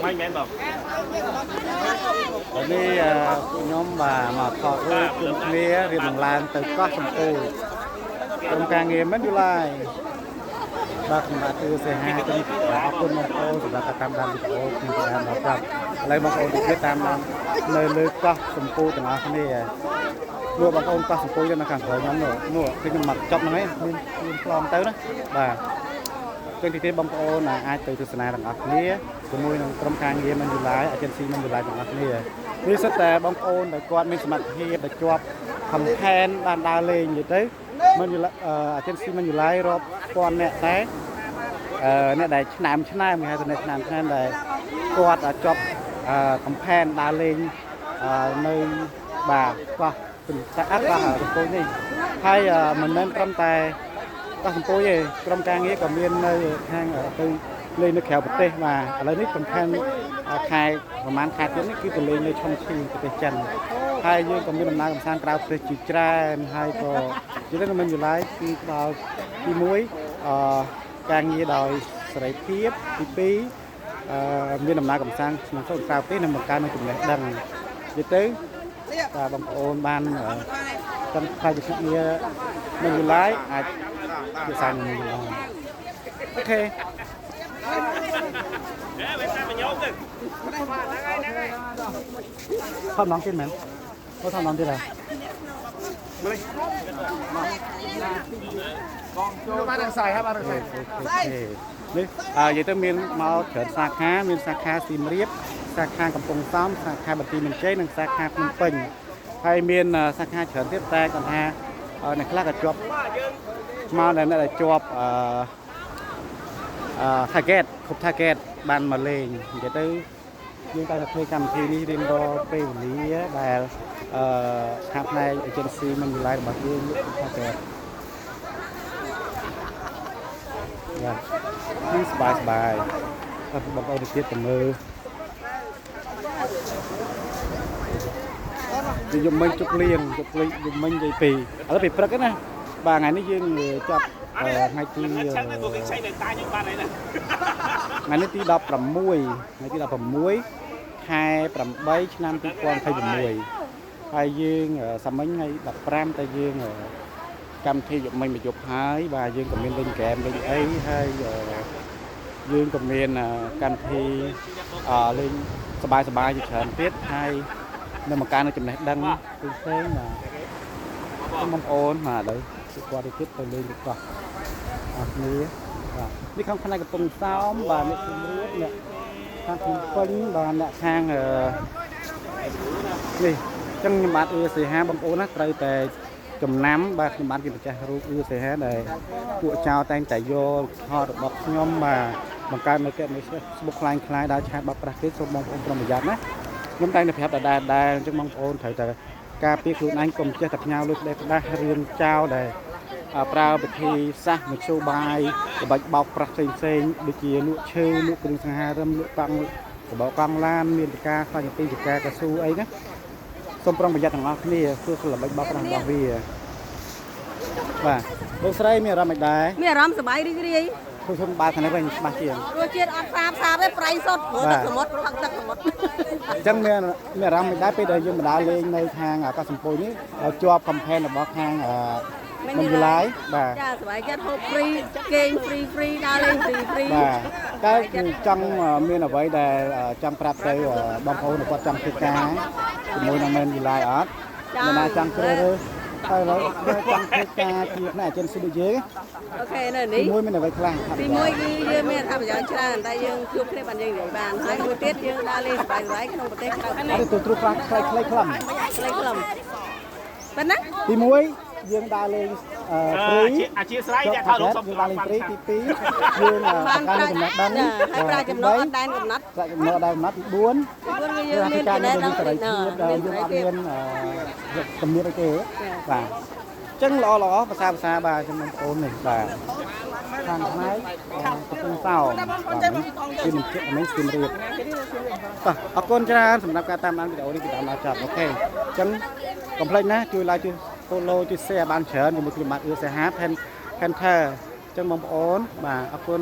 Mai mẹ bảo. នេះខ្ញុំបាទមកថតរូបជុំគ្នារៀបនឹងឡានទៅកោះសំពូក្រុមការងារមិនយូរឡើយបាទខ្ញុំបាទគឺសេហាជំរាបអរគុណបងប្អូនសម្រាប់ការតាមដានវីដេអូខ្ញុំបានមកប្រាប់ឥឡូវបងប្អូនទៀតតាមដាននៅលើកោះសំពូទាំងអស់គ្នាលោកបងប្អូនកោះសំពូនៅខាងក្រោយខ្ញុំនោះខ្ញុំមកចប់ហ្នឹងហើយមានផ្លំទៅណាបាទពេលទីបងប្អូនអាចទៅទស្សនាទាំងអស់គ្នាជាមួយនឹងក្រុមការងារមិនយូរឡើយ agency មិនយូរឡើយទាំងអស់គ្នានេះសិតតែបងប្អូនដែលគាត់មានសមត្ថភាពដែលជាប់ខំខែនបានដើរលេងនិយាយទៅមិនយូរagency មិនយូរឡើយរាប់ពាន់អ្នកតែអ្នកដែលឆ្នាំគេហៅថាអ្នកឆ្នាំដែលគាត់ជាប់ខំខែនដើរលេងនៅបាទកោះតែអត់កោះកំពូលនេះហើយមិនមែនត្រឹមតែកោះសំពូទេក្រុមការងារក៏មាននៅខាងទៅលេងនៅក្រៅប្រទេសបាទឥឡូវនេះសំខាន់ខែប្រហែលខែទៀតនេះគឺទៅលេងនៅឆុងឈីប្រទេសចិនហើយយើងក៏មានដំណើរកម្សាន្តក្រៅប្រទេសជាច្រើនហើយក៏និយាយទៅមិនយូរឡើយគឺដល់ទី1ការងារដោយសេរីភាពទី2មានដំណើរកម្សាន្តក្នុងក្រៅប្រទេសនិងបង្កើននូវចំណេះដឹងនិយាយទៅបាទបងប្អូនបានកាន់តែជាគ្នាមិនយូរឡើយអាចជាសាច់នឹងអូខេថតน้องទៀតមែនថតน้องទៀតហើយបងចូលបាននឹងខ្សែហើយបាននឹងខ្សែនេះនិយាយទៅមានមកច្រើនសាខាមានសាខាសៀមរាបសាខាកំពង់សោមសាខាបន្ទាយមានជ័យនិងសាខាភ្នំពេញហើយមានសាខាច្រើនទៀតតែគាត់ថាអ្នកខ្លះក៏ជាប់មកនៅអ្នកដែលជាប់target គ្រប់ target បានមកលេងនិយាយទៅយើងតែធ្វើកម្មវិធីនេះរៀងរាល់ពេលវេលាដែលខាងផ្នែក agency មិនយូរឡើយរបស់យើងយក target បាទនេះសบายតែបងប្អូនទៀតទៅមើលយំមិញជុកលៀងជុកលៀងយំមិញនិយាយពីឥឡូវពេលព្រឹកណាបាទថ្ងៃនេះយើងចាប់ថ្ងៃទីថ្ងៃនេះទី16ខែ8ឆ្នាំ2026ហើយយើងសាមិញថ្ងៃ15តែយើងកម្មវិធីយប់មិញមកយប់ហើយបាទយើងក៏មានលេងហ្គេមលេងអីហើយយើងក៏មានកម្មវិធីលេងសบายជាច្រើនទៀតហើយនៅមកការនៅចំណេះដឹងផ្សេងៗបាទបងប្អូនបាទឥឡូវគាត់ទៅទៀតទៅលេងទៅកោះអស់គ្នាបាទនេះខាងផ្នែកកំពង់សោមបាទអ្នកជំរាបអ្នកខាងភ្នំពេញបាទអ្នកខាងនេះអញ្ចឹងខ្ញុំបាទសេហាបងប្អូនណាត្រូវតែចំណាំបាទខ្ញុំបាទជាម្ចាស់រូបសេហាដែលពួកចៅតែងតែយកថតរបស់ខ្ញុំបាទបង្កើតនៅគេនេះ Facebook ខ្លាំងដើរឆាតបាត់ប្រាស់គេសូមបងប្អូនប្រុងប្រយ័ត្នណាខ្ញុំតែងតែប្រាប់ដែរអញ្ចឹងបងប្អូនត្រូវតែការពារខ្លួនឯងកុំចេះតែផ្ញើលុយផ្ដាស់រឿងចោលដែលប្រើវិធីសាស្ត្រមធ្យោបាយល្បិចបោកប្រាស់ផ្សេងដូចជាលក់ឈើលក់គ្រឿងសង្ហារឹមលក់កង់បោកកង់ឡានមានវិការខ្លាញ់ពីវិការកស៊ូអីណាសូមប្រុងប្រយ័ត្នទាំងអស់គ្នាគឺល្បិចបោកប្រាស់របស់វាបាទលោកស្រីមានអារម្មណ៍មិនដែរមានអារម្មណ៍សប្បាយរីករាយខ្ញុំបើខាងនេះវិញច្បាស់ជាងរសជាតិអត់សាបទេប្រៃសុទ្ធមើលទឹកសមុទ្រផឹកទឹកសមុទ្រអញ្ចឹងមានអារម្មណ៍មិនដែរពេលដែលយើងបណ្ដាលេងនៅខាងកោះសំពូនេះជាប់កំផែនរបស់ខាងមិនយូរឡើយបាទចាសប្បាយចិត្តហូបហ្វ្រីគេងហ្វ្រីដើរលេងហ្វ្រីបាទតែចង់មានអ្វីដែលចង់ប្រាប់ទៅបងប្អូនគាត់ចង់ធ្វើការជាមួយនឹងមិនយូរឡើយអត់មិនណាចង់ជ្រើសរើសហើយឡើយចង់ធ្វើការជាផ្នែក agency ដូចយើងអូខេនៅនេះទី1មានអ្វីខ្លះទី1គឺយើងមានអត្ថប្រយោជន៍ច្រើនតែយើងជួបគ្នាបានយើងនិយាយបានហើយមួយទៀតយើងដើរលេងសប្បាយៗក្នុងប្រទេសក្រៅនេះទូទ្រូខ្លះខ្លីខ្លីខ្លឹមប៉ុណ្ណាទី1យើងដើរលេងព្រីអធិស្ឋានអ្នកថតរូបសុំយើងដើរលេងព្រីទី2យើងបង្កើនចំណេះដឹងហើយប្រាចំណុចអត់ដែនកំណត់ប្រាចំណុចអត់ដែនកំណត់ទី4គឺយើងមានចំណេះដឹងសេរីភាពយើងអត់មានជំនាញអីទេបាទអញ្ចឹងល្អភាសាបាទចំនួនបងប្អូននេះបាទខាងផ្នែកកំពង់សោមបាទនេះមិនចិត្តនេះសៀមរាបបាទអរគុណច្រើនសម្រាប់ការតាមដានវីដេអូនេះពីដើមដល់ចប់អូខេអញ្ចឹងកុំភ្លេចណាជួយ like ជួយ follow ជួយ share បានច្រើនជាមួយខ្ញុំបាទសេហា Panther អញ្ចឹងបងប្អូនបាទអរគុណ